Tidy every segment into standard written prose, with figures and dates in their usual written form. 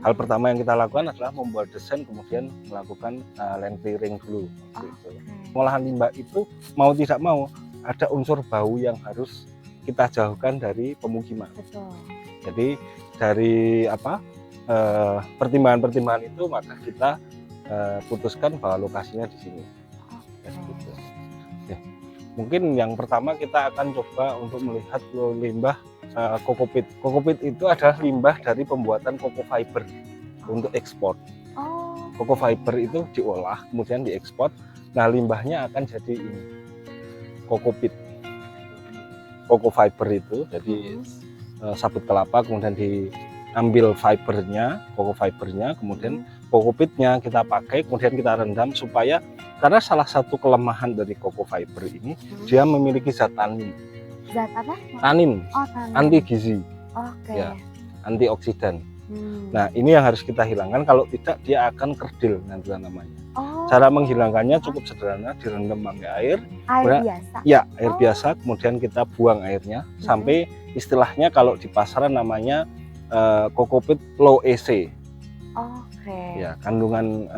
Hal pertama yang kita lakukan adalah membuat desain, kemudian melakukan land clearing dulu. Gitu. Pengolahan limbah itu mau tidak mau ada unsur bau yang harus kita jauhkan dari pemukiman. Betul. Jadi dari pertimbangan-pertimbangan itu maka kita putuskan bahwa lokasinya di sini. Gitu. Ya. Mungkin yang pertama kita akan coba untuk melihat limbah kokopit. Kokopit itu adalah limbah dari pembuatan koko fiber untuk ekspor. Koko fiber itu diolah kemudian diekspor. Nah, limbahnya akan jadi ini kokopit. Koko fiber itu jadi sabut kelapa, kemudian diambil fibernya, koko fibernya, kemudian kokopitnya kita pakai, kemudian kita rendam supaya, karena salah satu kelemahan dari koko fiber ini dia memiliki zat tanin. Zat apa? Tanin, tanin. anti gizi, ya, antioksidan. Nah, ini yang harus kita hilangkan, kalau tidak dia akan kerdil nanti namanya. Cara menghilangkannya cukup sederhana, direndam pakai air biasa. Ya, air biasa, kemudian kita buang airnya sampai istilahnya kalau di pasaran namanya kokopit low EC. Ya, kandungan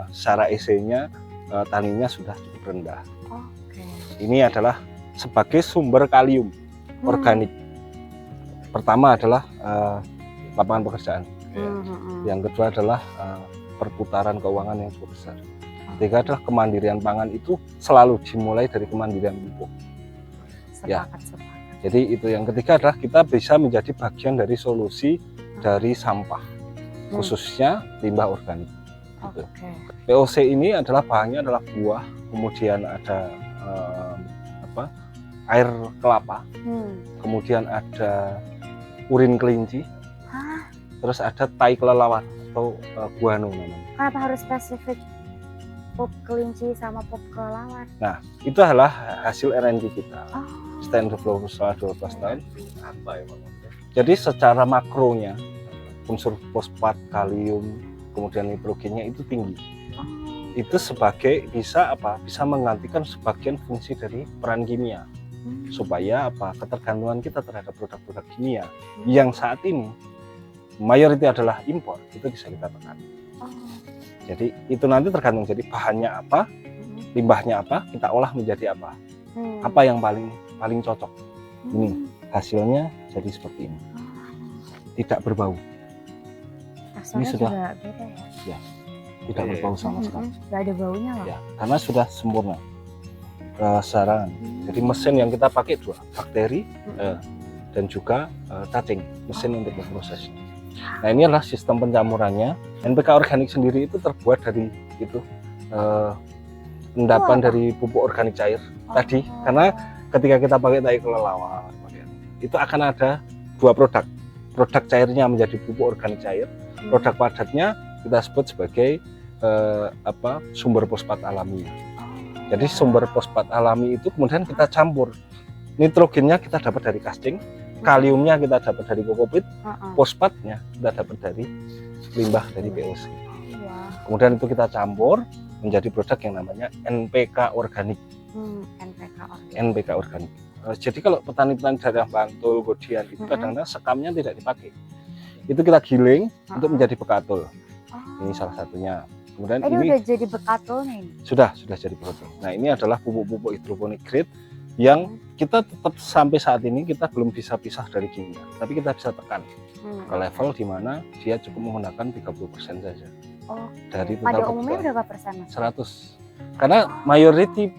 secara EC-nya taninnya sudah cukup rendah. Ini adalah sebagai sumber kalium organik. Pertama adalah lapangan pekerjaan. Yang kedua adalah perputaran keuangan yang cukup besar. Ketiga adalah kemandirian pangan, itu selalu dimulai dari kemandirian pupuk. Jadi itu yang ketiga adalah kita bisa menjadi bagian dari solusi dari sampah, khususnya limbah organik. Gitu. POC ini adalah bahannya adalah buah, kemudian ada air kelapa, kemudian ada urin kelinci, terus ada tai kelelawar atau guano namanya. Kenapa harus spesifik pup kelinci sama pup kelelawar? Nah, itu adalah hasil R&D kita. Stand develop selama 12 tahun. Jadi secara makronya unsur fosfat, kalium, kemudian nitrogennya itu tinggi. Itu sebagai bisa menggantikan sebagian fungsi dari peran kimia. Supaya ketergantungan kita terhadap produk-produk kimia yang saat ini mayoritas adalah impor, itu bisa kita tekan. Jadi itu nanti tergantung, jadi bahannya apa, limbahnya apa, kita olah menjadi apa, apa yang paling cocok. Ini hasilnya jadi seperti ini, tidak berbau. Ini sudah beda ya, tidak berbau sama sekali. Nggak ada baunya loh. Ya, karena sudah sempurna. Jadi mesin yang kita pakai 2, bakteri dan juga cacing, mesin untuk memprosesnya. Nah, ini adalah sistem pencamurannya. NPK organik sendiri itu terbuat dari itu endapan dari pupuk organik cair tadi. Karena ketika kita pakai tai kelelawar, itu akan ada 2 produk. Produk cairnya menjadi pupuk organik cair, produk padatnya kita sebut sebagai sumber fosfat alami. Jadi sumber fosfat alami itu kemudian kita campur. Nitrogennya kita dapat dari cacing, kaliumnya kita dapat dari kokopit, fosfatnya kita dapat dari limbah dari POC. Kemudian itu kita campur menjadi produk yang namanya NPK organik. NPK organik. Jadi kalau petani-petani daerah Bantul, Godian itu kadang-kadang sekamnya tidak dipakai. Itu kita giling untuk menjadi bekatul. Ini salah satunya. Kemudian ini udah jadi bekatul nih. Sudah jadi bekatul. Nah, ini adalah pupuk-pupuk hidroponik grade yang kita tetap sampai saat ini kita belum bisa pisah dari kimia, tapi kita bisa tekan ke level di mana dia cukup menggunakan 30% saja. Dari total pada umumnya berapa persen? 100. Karena mayoriti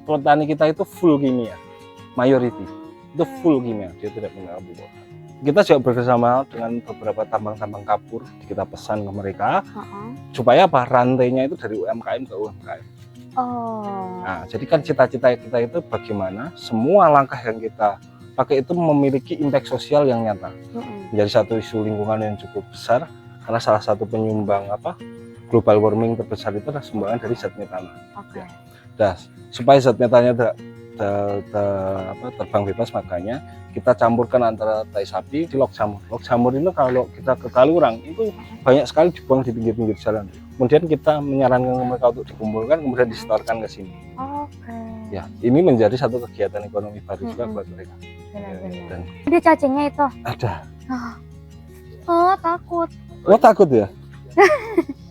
petani kita itu full kimia. Mayoriti itu full kimia, dia tidak menggunakan pupuk. Kita juga bekerjasama dengan beberapa tambang-tambang kapur, kita pesan ke mereka supaya rantainya itu dari UMKM ke UMKM. Nah, jadi kan cita-cita kita itu bagaimana semua langkah yang kita pakai itu memiliki impact sosial yang nyata. Menjadi satu isu lingkungan yang cukup besar, karena salah satu penyumbang global warming terbesar itu adalah sumbangan dari zat metana. Nah, supaya zat metananya terbang bebas, makanya kita campurkan antara tai sapi di log jamur. Log jamur itu kalau kita ke Kaliurang itu banyak sekali dibuang di pinggir-pinggir jalan. Kemudian kita menyarankan mereka untuk dikumpulkan, kemudian disetorkan ke sini. Ya, ini menjadi satu kegiatan ekonomi baru juga buat mereka. Dan ada cacingnya itu? Ada. Takut. Oh takut ya?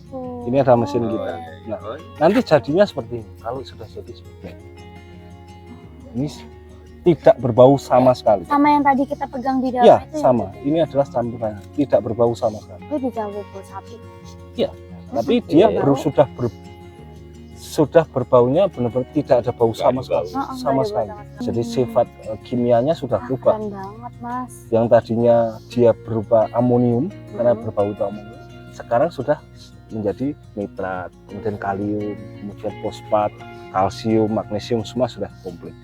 Oh. Ini ada mesin kita. Nah, nanti jadinya seperti ini. Kalau sudah jadi seperti ini. Ini tidak berbau sama sekali. Sama yang tadi kita pegang di dalam Ya, itu sama. ya? Ini adalah campurannya. Tidak berbau sama sekali. Itu bisa bubur sapi. Iya. Tapi dia Iya, bau. sudah berbaunya benar-benar tidak ada bau sama sekali. Oh, Sama nggak ada sekali. bau sama Jadi sekali. sifat kimianya sudah berubah. Keren banget, Mas. Yang tadinya dia berupa amonium karena Hmm. berbau itu amonium, sekarang sudah menjadi nitrat, kemudian kalium, kemudian fosfat, kalsium, magnesium, semua sudah komplit.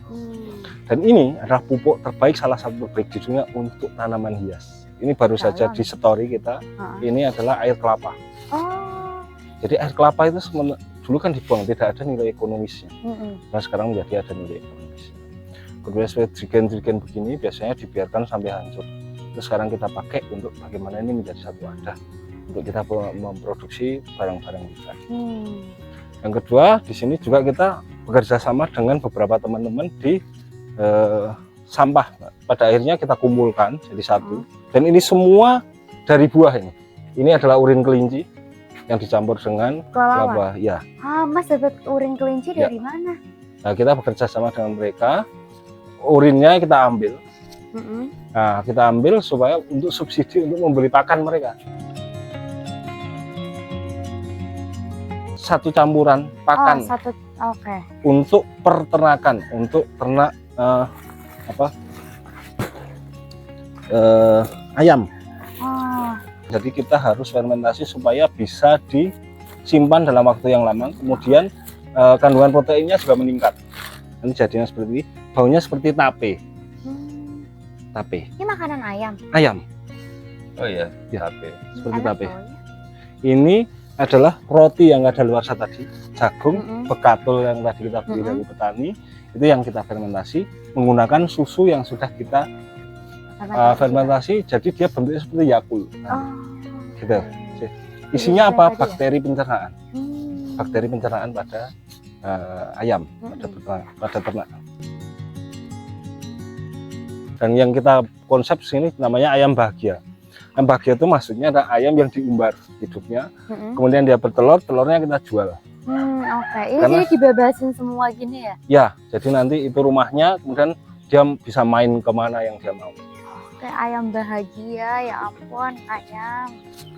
Dan ini adalah pupuk terbaik, salah satu terbaik di dunia untuk tanaman hias. Ini baru saja Jalan. di story kita. Ini adalah air kelapa. Oh. Jadi air kelapa itu dulu kan dibuang, tidak ada nilai ekonomisnya. Mm-mm. Nah sekarang menjadi ada nilai ekonomisnya. Kemudian jerigen-jerigen begini biasanya dibiarkan sampai hancur. Terus sekarang kita pakai untuk bagaimana ini menjadi satu wadah untuk kita memproduksi barang-barang kita. Yang kedua, di sini juga kita bekerja sama dengan beberapa teman-teman di sampah. Pada akhirnya kita kumpulkan jadi satu. Dan ini semua dari buah ini. Ini adalah urin kelinci yang dicampur dengan Kelelawar. kelapa. Ya. Ah, Mas dapat urin kelinci Ya. dari mana? Nah, kita bekerja sama dengan mereka. Urinnya kita ambil. Nah, kita ambil supaya untuk subsidi untuk membeli pakan mereka. Satu campuran pakan Oh, satu. Oke. untuk peternakan, untuk ternak ayam. Oh. Jadi kita harus fermentasi supaya bisa disimpan dalam waktu yang lama. Kemudian kandungan proteinnya juga meningkat. Ini jadinya seperti ini. Baunya seperti tape. Tape. Ini makanan ayam. Ayam. Oh iya, Ya. tape. Seperti Enak tape. baunya. Ini adalah roti yang ada luar sana tadi, jagung, Mm-mm. bekatul yang tadi kita beli dari petani, itu yang kita fermentasi menggunakan susu yang sudah kita fermentasi, jadi dia bentuknya seperti Yakult. Oh. Gitu. Oke. Isinya Jadi apa? tadi ya? Bakteri pencernaan. Hmm. Bakteri pencernaan pada ayam, pada ternak. Dan yang kita konsep sini namanya ayam bahagia. Ayam bahagia itu maksudnya ada ayam yang diumbar hidupnya, kemudian dia bertelur, telurnya kita jual. Oke. Ini Karena- jadi dibebasin semua gini ya? Ya, jadi nanti itu rumahnya, kemudian dia bisa main kemana yang dia mau. Kayak ayam bahagia, ya ampun, ayam.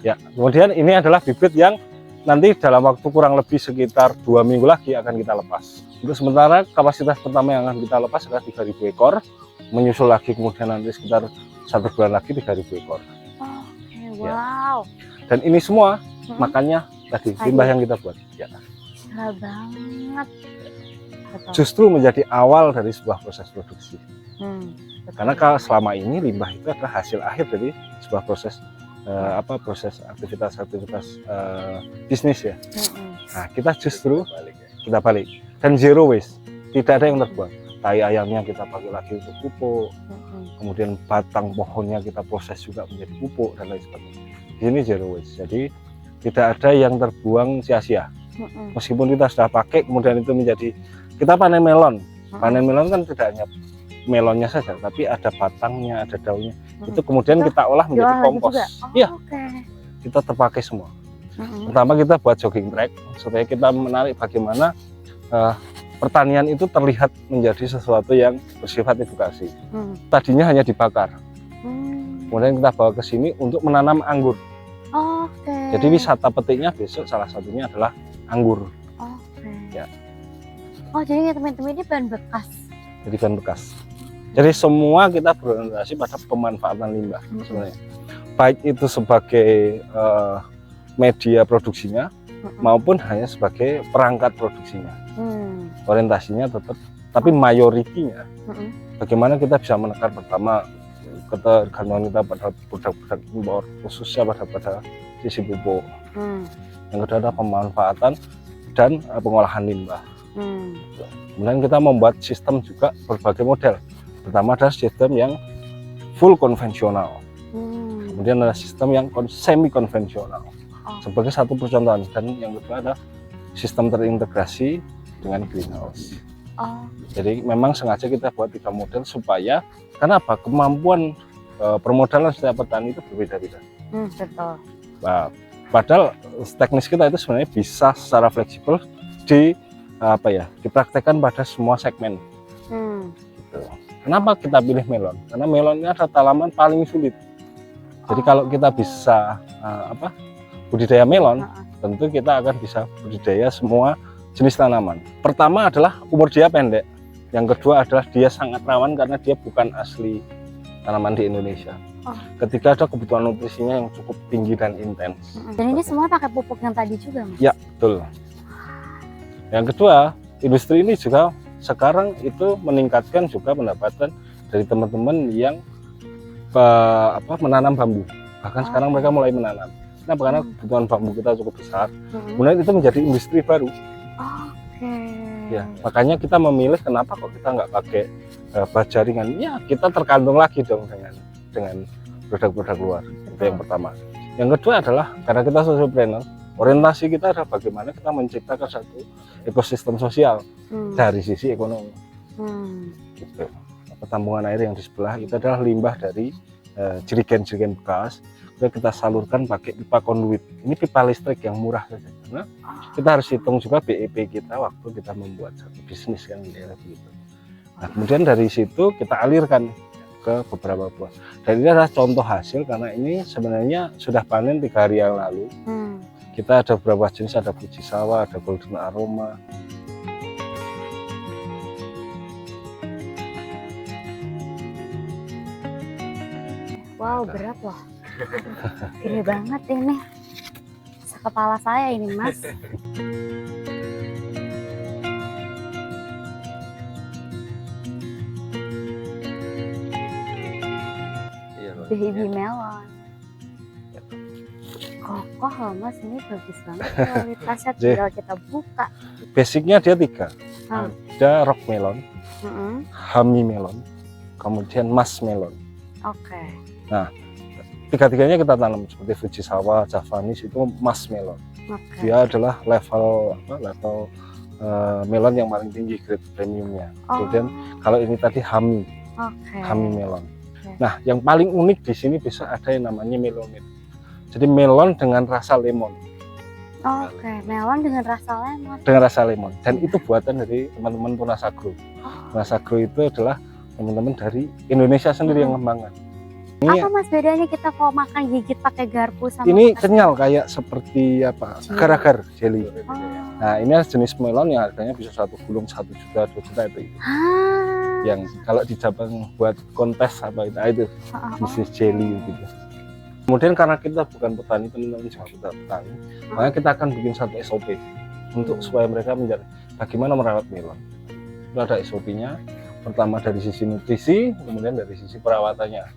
Ya, kemudian ini adalah bibit yang nanti dalam waktu kurang lebih sekitar 2 minggu lagi akan kita lepas. Untuk sementara kapasitas pertama yang akan kita lepas adalah 3.000 ekor, menyusul lagi kemudian nanti sekitar 1 bulan lagi 3.000 ekor. Oke, wow. Dan ini semua Mm-mm. makannya tadi Tadi. limbah yang kita buat. Ya. Gila banget. Betul. Justru menjadi awal dari sebuah proses produksi. Betul. Karena kalau selama ini limbah itu adalah hasil akhir dari sebuah proses proses aktivitas bisnis ya. Nah, kita justru Balik ya. kita balik dan zero waste, tidak ada yang terbuang. Tai ayamnya kita pakai lagi untuk pupuk, kemudian batang pohonnya kita proses juga menjadi pupuk dan lain sebagainya. Ini zero waste, jadi tidak ada yang terbuang sia-sia. Meskipun kita sudah pakai, kemudian itu menjadi, kita panen melon. Panen melon kan tidak hanya melonnya saja, tapi ada batangnya, ada daunnya. Itu kemudian Itu kita olah menjadi jual lagi kompos. juga? Iya, Oke. kita terpakai semua. Pertama kita buat jogging track supaya kita menarik bagaimana pertanian itu terlihat menjadi sesuatu yang bersifat edukasi. Tadinya hanya dibakar, kemudian kita bawa ke sini untuk menanam anggur. Oke. Jadi wisata petiknya besok salah satunya adalah anggur. Oke. Ya. Oh, jadi teman-teman ini bahan bekas. Jadi bahan bekas. Jadi semua kita berorientasi pada pemanfaatan limbah sebenarnya. Baik itu sebagai media produksinya maupun hanya sebagai perangkat produksinya. Orientasinya tetap, tapi mayoritinya bagaimana kita bisa menekan pertama ketergantungan kita pada produk-produk impor, khususnya pada sisi pupuk. Yang kedua adalah pemanfaatan dan pengolahan limbah. Kemudian kita membuat sistem juga berbagai model. Pertama adalah sistem yang full konvensional. Kemudian ada sistem yang semi konvensional sebagai satu percontohan, dan yang kedua adalah sistem terintegrasi dengan greenhouse. Jadi memang sengaja kita buat 3 model supaya, karena apa, kemampuan permodalan setiap petani itu berbeda-beda. Betul. Nah, padahal teknis kita itu sebenarnya bisa secara fleksibel dipraktekkan pada semua segmen. Gitu. Kenapa kita pilih melon? Karena melon ini adalah tanaman paling sulit. Jadi kalau kita bisa budidaya melon, tentu kita akan bisa budidaya semua jenis tanaman. Pertama adalah umur dia pendek. Yang kedua adalah dia sangat rawan karena dia bukan asli tanaman di Indonesia. Ketika ada kebutuhan nutrisinya yang cukup tinggi dan intens. Dan ini semua pakai pupuk yang tadi juga, Mas? Ya, betul. Yang kedua, industri ini juga sekarang itu meningkatkan juga pendapatan dari teman-teman yang menanam bambu. Bahkan sekarang mereka mulai menanam. Nah, karena kebutuhan bambu kita cukup besar, kemudian itu menjadi industri baru. Ya, makanya kita memilih kenapa kok kita nggak pakai baja ringan. Ya, kita tergantung lagi dong dengan produk-produk luar. Itu yang pertama. Yang kedua adalah karena kita socialpreneur, orientasi kita adalah bagaimana kita menciptakan satu ekosistem sosial dari sisi ekonomi. Gitu. Pertampungan air yang di sebelah itu adalah limbah dari jerigen-jerigen bekas. Kita salurkan pakai pipa konduit. Ini pipa listrik yang murah saja. Karena kita harus hitung juga BEP kita waktu kita membuat satu bisnis kan begitu. Nah, kemudian dari situ kita alirkan ke beberapa buah. Dan ini adalah contoh hasil karena ini sebenarnya sudah panen 3 hari yang lalu. Kita ada beberapa jenis, ada Fujisawa, ada Golden Aroma. Wow, berat loh. Gede banget ini. Sekepala saya ini, Mas. Baby melon. Kokoh loh, Mas, ini bagus banget kualitasnya. Tinggal kita buka. Basicnya dia 3. Ada rock melon, honey melon, kemudian mas melon. Nah, 3-tiganya kita tanam seperti Fujisawa, Javanese itu mas melon. Dia adalah level melon yang paling tinggi grade premiumnya. Kemudian kalau ini tadi honey melon. Nah, yang paling unik di sini bisa ada yang namanya melonit. Jadi melon dengan rasa lemon. Melon dengan rasa lemon. Dengan rasa lemon. Dan itu buatan dari teman-teman Tunas Agro. Tunas Agro itu adalah teman-teman dari Indonesia sendiri yang mengembangkan. Ini apa, Mas, bedanya kita kalau makan gigit pakai garpu sama ini kenyal kayak seperti agar-agar jelly. Nah, ini jenis melon yang harganya bisa 1 gulung 1 juta 2 juta itu. Yang kalau di Jepang buat kontes itu bisnis jelly gitu. Kemudian karena kita bukan petani, teman-teman juga kita petani, makanya kita akan bikin satu SOP untuk supaya mereka menjadi bagaimana merawat melon. Itu ada SOP-nya. Pertama dari sisi nutrisi, kemudian dari sisi perawatannya.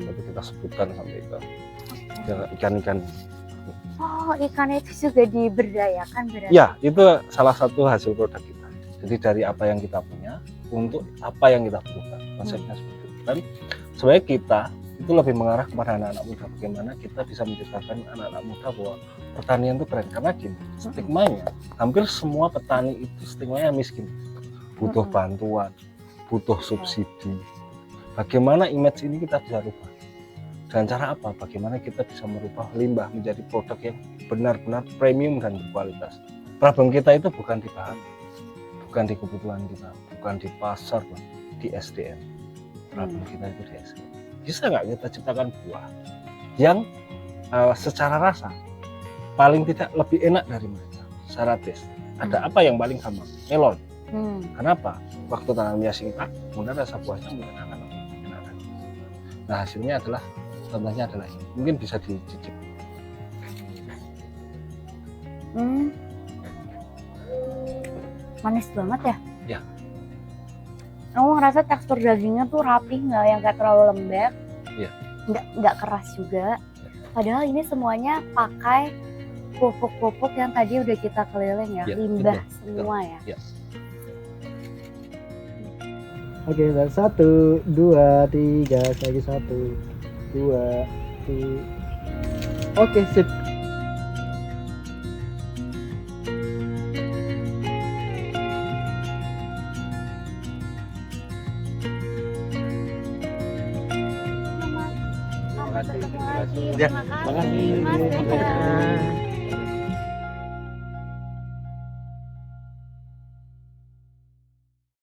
Itu kita sebutkan sampai itu. Ikan-ikan. Ikan itu juga diberdayakan berarti? Ya, itu salah satu hasil produk kita. Jadi dari apa yang kita punya untuk apa yang kita butuhkan. Konsepnya seperti itu. Dan sebenarnya kita itu lebih mengarah kepada anak-anak muda. Bagaimana kita bisa menciptakan anak-anak muda bahwa pertanian itu keren. Karena gini, stigmanya hampir semua petani itu stigmanya miskin, butuh bantuan, butuh subsidi. Bagaimana image ini kita bisa rubah? Dan cara apa? Bagaimana kita bisa merubah limbah menjadi produk yang benar-benar premium dan berkualitas. Problem kita itu bukan di bahan, bukan di kebutuhan kita, bukan di pasar, di SDM. Problem kita itu di SDM. Bisa nggak kita ciptakan buah yang secara rasa paling tidak lebih enak dari mereka secara tes? Ada apa yang paling gampang? Melon. Kenapa? Waktu tanamnya singkat, kemudian rasa buahnya mungkin akan lebih enak. Nah, hasilnya adalah contohnya adalah ini. Mungkin bisa dicicip. Manis banget ya? Ya. Aku ngerasa tekstur dagingnya tuh rapih, nggak yang kayak terlalu lembek. Iya. Nggak keras juga. Padahal ini semuanya pakai pupuk-pupuk yang tadi udah kita keliling ya, limbah semua ya. Oke, 1, 2, 3, lagi 1, 2, 3. Oke, sip. kasih. Ketemu lagi. Ya, Terima makasih. kasih. Mas Makasih. Eka.